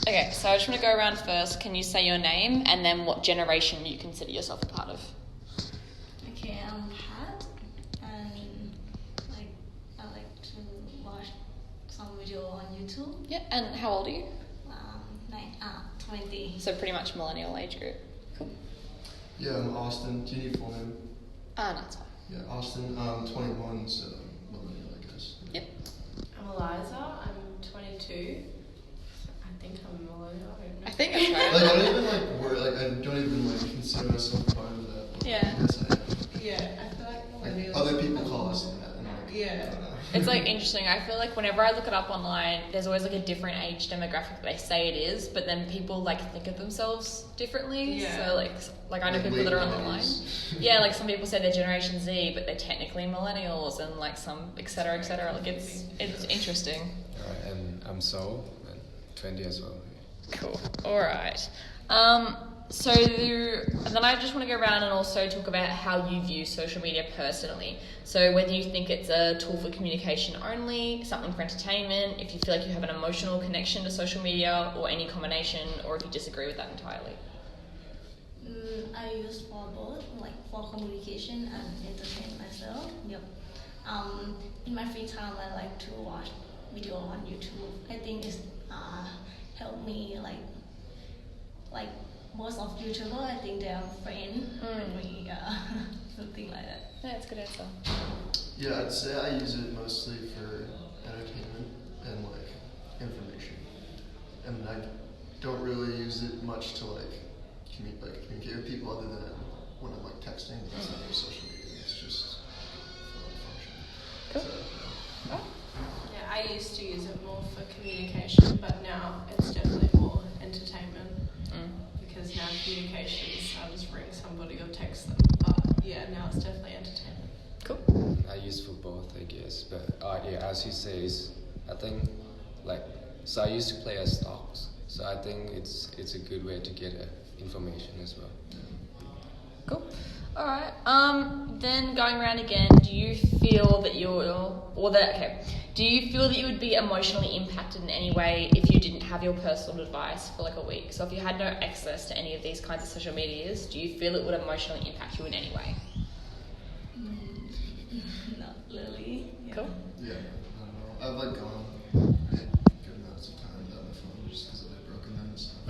Okay, so I just want to go around first. Can you say your name and then what generation you consider yourself a part of? Okay, I'm Pat, and like I like to watch some video on YouTube. Yeah, and how old are you? 20. So pretty much millennial age group. Cool. Yeah, I'm Austin. Do you need full name? No, it's fine. Yeah, Austin. I'm 21, so millennial, I guess. Yep. I'm Eliza. I'm 22. I think I'm a millennial. I don't know. I think that's right. Like, I don't even consider myself part of that. Yeah. Yes, I am. Yeah, I feel like Like, millennials. other people call us that, and Yeah. I don't know. It's like interesting. I feel like whenever I look it up online, there's always like a different age demographic that they say it is, but then people like think of themselves differently. Yeah. So like I know Like people that are on late the line. 90s. Yeah, like some people say they're Generation Z, but they're technically millennials, and like some et cetera, et cetera. Like it's interesting. Alright, and I'm Saul, and 20 as well. Cool. All right. So then I just want to go around and also talk about how you view social media personally. So whether you think it's a tool for communication only, something for entertainment, if you feel like you have an emotional connection to social media, or any combination, or if you disagree with that entirely. I use for both, like for communication and entertain myself. Yep. In my free time, I like to watch video on YouTube. I think it's helped me like most of YouTubers. I think they're friends with me, something like that. Yeah, that's a good answer. Yeah, I'd say I use it mostly for entertainment and like information, and I don't really use it much to communicate with people other than when I'm like texting. That's not social media. It's just for function. Cool. So, Yeah, I used to use it more for communication, but now it's definitely more entertainment. Because now communications, I just ring somebody or text them. But yeah, now it's definitely entertainment. Cool. I use for both, I guess. But yeah, as he says, I think so. I used to play as stocks, so I think it's a good way to get information as well. Cool. All right. Then going around again, do you feel that do you feel that you would be emotionally impacted in any way if you didn't have your personal device for like a week? So if you had no access to any of these kinds of social medias, do you feel it would emotionally impact you in any way? Not really. Yeah. Cool. yeah, I don't know. I've gone good amounts of time without my phone just because of it broken down and stuff.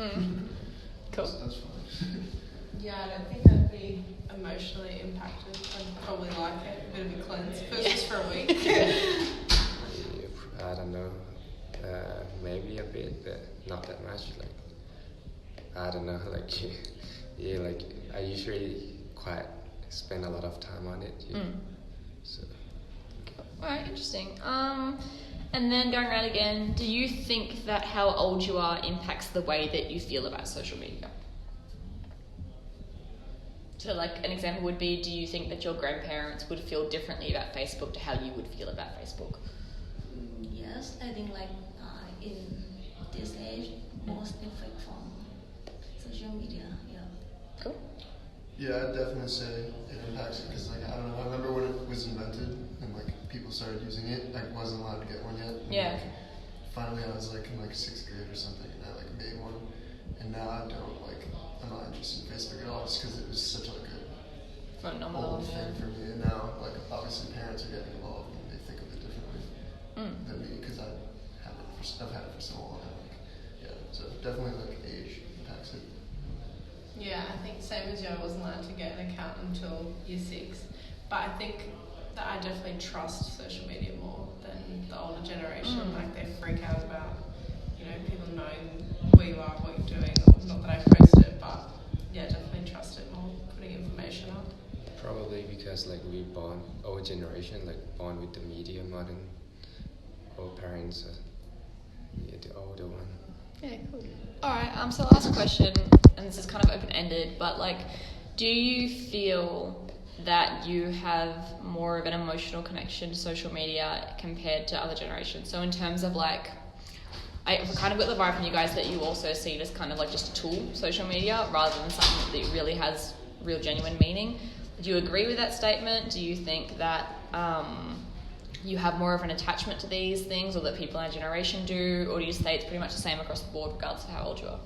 Cool. That's fine. Yeah, I don't think I'd be emotionally impacted. I'd probably like it, a bit of a cleanse, if it was just for a week. I don't know. Maybe a bit, but not that much. Like, I don't know. Like, yeah, like I usually quite spend a lot of time on it. Yeah. So. All right, interesting. And then going around again, do you think that how old you are impacts the way that you feel about social media? So like an example would be, do you think that your grandparents would feel differently about Facebook to how you would feel about Facebook? Yes, I think in this age, most effect from social media. Yeah. Cool. Yeah, I'd definitely say it impacts it because, I don't know. I remember when it was invented and people started using it. I wasn't allowed to get one yet. And, Yeah. Finally, I was in 6th grade or something, and I made one. And now I don't I'm not interested in Facebook at all, just because it was such a good Phenomenal. old thing for me. And now, obviously, parents are getting involved and they think of it differently than me because I've had it for so long. So definitely age impacts it. Yeah, I think same as you, I wasn't allowed to get an account until year 6. But I think that I definitely trust social media more than the older generation. They freak out about, people knowing where you are, what you're doing. Not that I post it, but yeah, definitely trust it more, putting information up. Probably because our generation born with the media more than our parents. The older one. Yeah, cool. All right. So last question, and this is kind of open-ended, but do you feel that you have more of an emotional connection to social media compared to other generations? So in terms of I kind of got the vibe from you guys that you also see it as kind of just a tool, social media, rather than something that really has real genuine meaning. Do you agree with that statement? Do you think that you have more of an attachment to these things, or that people in our generation do, or do you say it's pretty much the same across the board regardless of how old you are?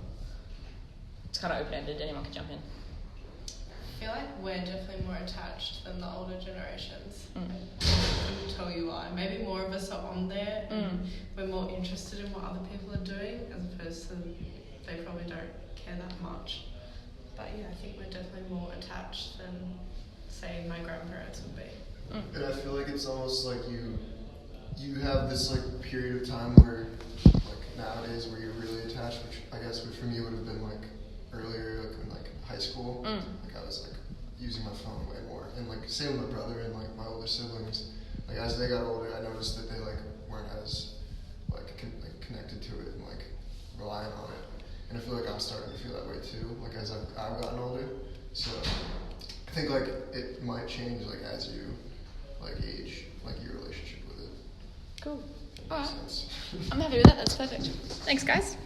It's kind of open-ended, anyone can jump in. I feel like we're definitely more attached than the older generations. Mm. I couldn't tell you why. Maybe more of us are on there and we're more interested in what other people are doing as opposed to they probably don't care that much. But yeah, I think we're definitely more attached than, say, my grandparents would be. And I feel like it's almost like you have this like period of time where like nowadays where you're really attached, which I guess for me would have been like earlier, like in like high school. Like I was like using my phone way more, and like same with my brother and like my older siblings. Like as they got older, I noticed that they like weren't as like connected to it and like relying on it. And I feel like I'm starting to feel that way too. Like as I've gotten older, so I think like it might change like as you like age, like your relationship with it. Cool. Alright. Makes sense. I'm happy with that, that's perfect. Thanks, guys.